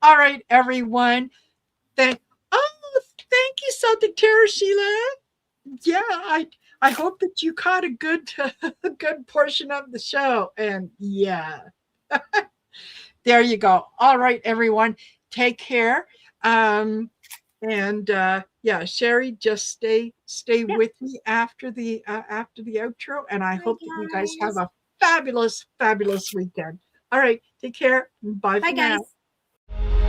All right, everyone. Thank you, Celtic Tarot, Sheila. Yeah, I hope that you caught a good portion of the show. And yeah. There you go. All right, everyone. Take care. Sherry, just stay with me after the outro. And I hope that you guys have a fabulous weekend. All right, take care. Bye for now. Bye, guys.